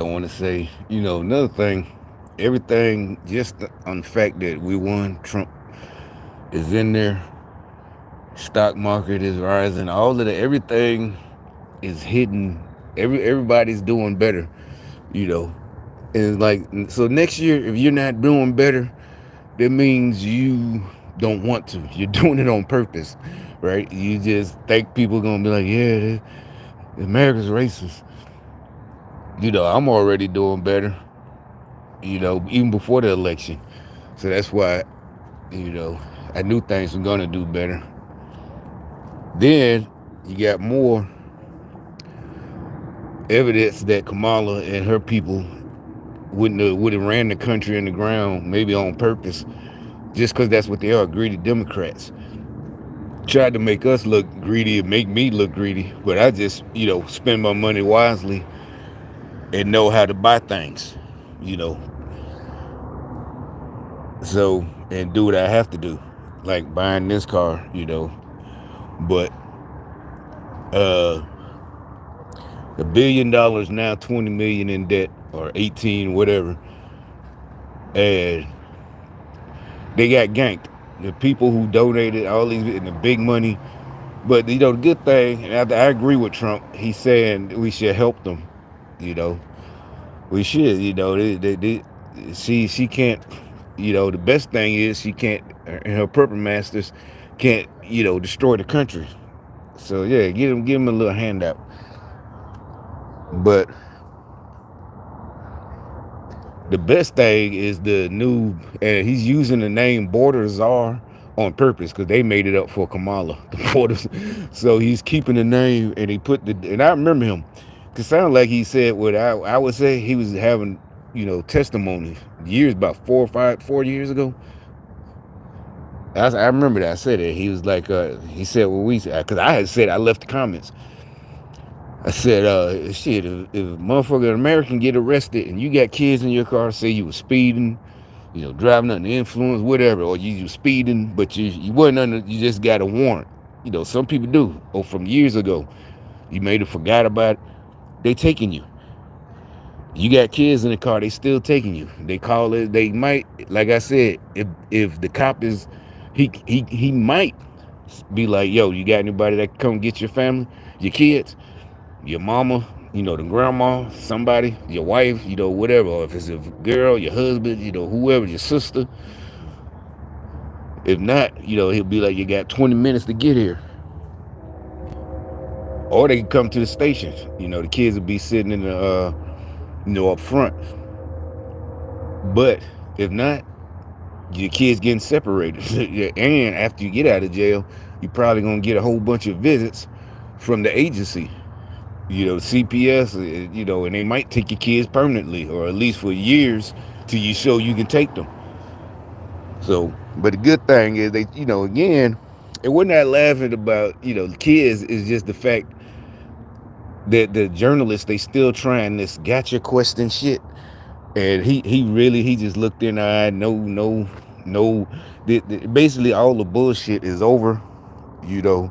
I want to say, another thing, everything just on the fact that we won, Trump is in there, stock market is rising, all of the everything is hidden. Everybody's doing better, you know. And like so next year, if you're not doing better, that means you don't want to. You're doing it on purpose, right? You just think people are gonna be like, yeah, America's racist. I'm already doing better, even before the election. So that's why, you know, I knew things were gonna do better. Then you got more evidence that Kamala and her people would have ran the country in the ground, maybe on purpose, just because that's what they are, greedy Democrats. Tried to make us look greedy and make me look greedy, but I just, spend my money wisely and know how to buy things, you know. So, and do what I have to do, like buying this car, But $1 billion now, 20 million in debt, or 18, whatever, and they got ganked. The people who donated all these and the big money. But the good thing, and I agree with Trump. He's saying we should help them. You know, we should. She can't. The best thing is she can't. And her puppet masters can't. Destroy the country. So yeah, give him a little handout. But the best thing is the new, and he's using the name Border Czar on purpose because they made it up for Kamala, the borders. So he's keeping the name, and he put and I remember him, because it sounded like he said what I would say he was having, testimony years, about 4 years ago. I remember that. I said it. He was like, he said what we said, because I had said, I left the comments. I said, shit, if a motherfucker, an American get arrested and you got kids in your car, say you was speeding, driving under the influence, whatever, or you speeding, but you wasn't under, you just got a warrant. Some people do. Or from years ago, you may have forgot about it. They taking you. You got kids in the car, they still taking you. They call it, they might, like I said, if the cop is, he might be like, yo, you got anybody that can come get your family, your kids? Your mama, the grandma, somebody, your wife, whatever. Or if it's a girl, your husband, whoever, your sister. If not, he'll be like, you got 20 minutes to get here. Or they can come to the station. The kids will be sitting in the, up front. But if not, your kids getting separated. And after you get out of jail, you're probably going to get a whole bunch of visits from the agency. CPS, and they might take your kids permanently, or at least for years, till you show you can take them. So, but the good thing is they, again, and we're not laughing about, the kids, is just the fact that the journalists, they still trying this gotcha question shit. And he just looked in the eye, no, basically all the bullshit is over, you know.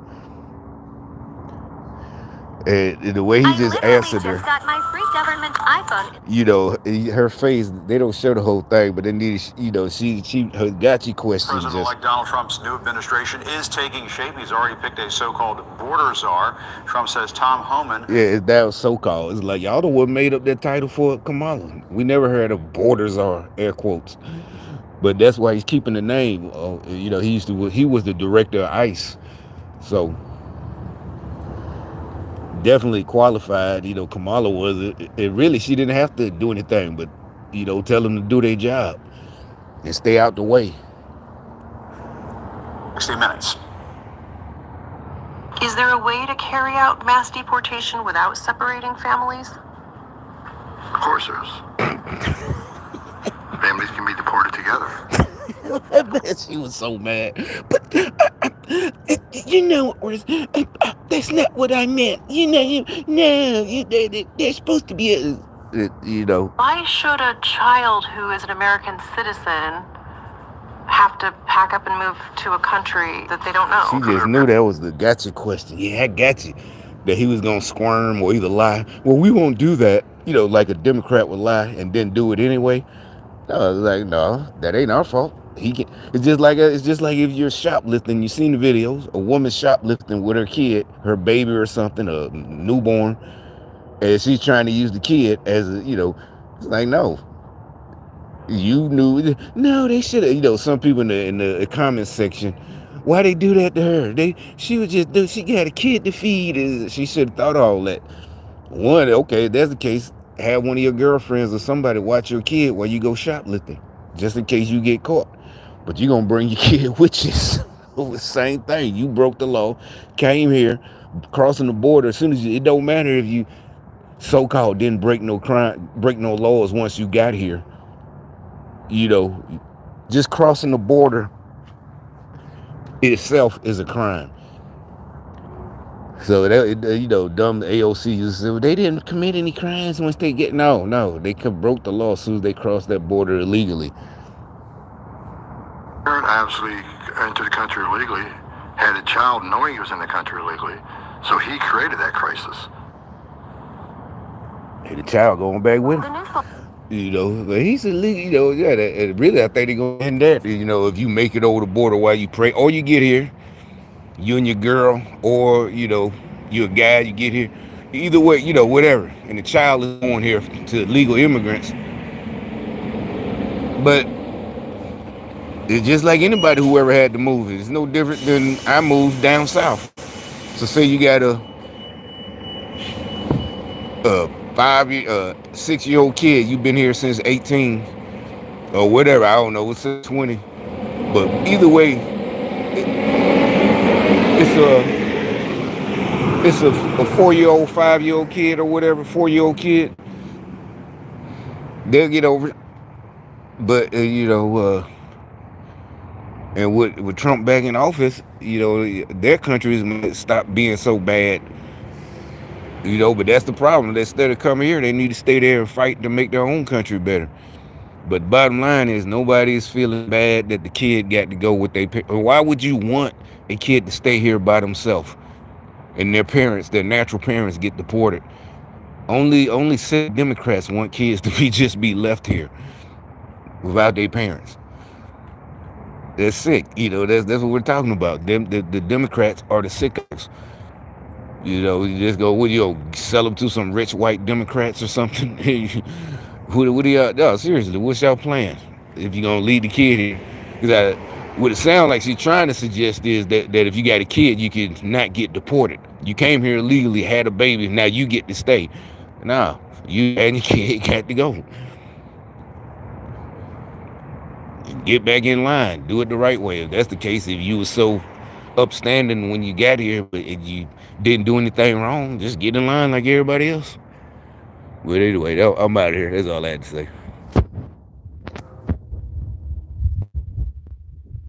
And the way he just answered her, got my free government iPhone. Her face, they don't show the whole thing, but they need, her gotcha question. President-elect Donald Trump's new administration is taking shape. He's already picked a so-called border czar. Trump says Tom Homan. Yeah, that was so-called. It's like, y'all the one made up that title for Kamala. We never heard of border czar, air quotes. But that's why he's keeping the name. He was the director of ICE. So definitely qualified. Kamala was it. Really, she didn't have to do anything but, tell them to do their job and stay out the way. 60 minutes. Is there a way to carry out mass deportation without separating families? Of course there is. Families can be deported together. She was so mad. But, that's not what I meant. They're supposed to be, Why should a child who is an American citizen have to pack up and move to a country that they don't know? She just knew that was the gotcha question. Yeah, I got you. That he was going to squirm or either lie. Well, we won't do that. like a Democrat would lie and then do it anyway. No, like no, that ain't our fault. He can. It's just like if you're shoplifting. You seen the videos, a woman shoplifting with her kid, her baby or something, a newborn, and she's trying to use the kid as it's like no, you knew. No, they should have. Some people in the comment section, why they do that to her? She got a kid to feed. She should have thought of all that. One, okay, if that's the case, have one of your girlfriends or somebody watch your kid while you go shoplifting, just in case you get caught. But you're gonna bring your kid with you. Same thing. You broke the law, came here, crossing the border. As soon as it don't matter if you so-called didn't break no crime, break no laws once you got here. Just crossing the border itself is a crime. So that dumb AOC said they didn't commit any crimes once they get no, they broke the law as soon as they crossed that border illegally. Parent absolutely entered the country illegally, had a child knowing he was in the country illegally, so he created that crisis. And the child going back with him. But he's illegal. Really, I think they're gonna end that. If you make it over the border while you pray, or you get here, you and your girl, or you're a guy, you get here. Either way, whatever. And the child is born here to legal immigrants. But it's just like anybody who ever had to move. It's no different than I moved down south. So say you got a 6-year-old kid, you've been here since 18 or whatever. I don't know, it's 20. But either way, it's a 4-year-old, 5-year-old kid or whatever, 4-year-old kid. They'll get over it. But and with Trump back in office, their countries might stop being so bad. But that's the problem. Instead of coming here, they need to stay there and fight to make their own country better. But bottom line is, nobody is feeling bad that the kid got to go with their parents. Why would you want a kid to stay here by themselves and their parents, their natural parents, get deported? Only sick Democrats want kids to be left here without their parents. They're sick. That's what we're talking about. The Democrats are the sickos. You just go, sell them to some rich white Democrats or something? What do y'all, no, seriously, what's y'all plan? If you're going to leave the kid here? Because what it sounds like she's trying to suggest is that if you got a kid, you can not get deported. You came here illegally, had a baby, now you get to stay. Nah, you and your kid got to go. Get back in line. Do it the right way. If that's the case, if you were so upstanding when you got here, but you didn't do anything wrong, just get in line like everybody else. But anyway, I'm out of here. That's all I had to say.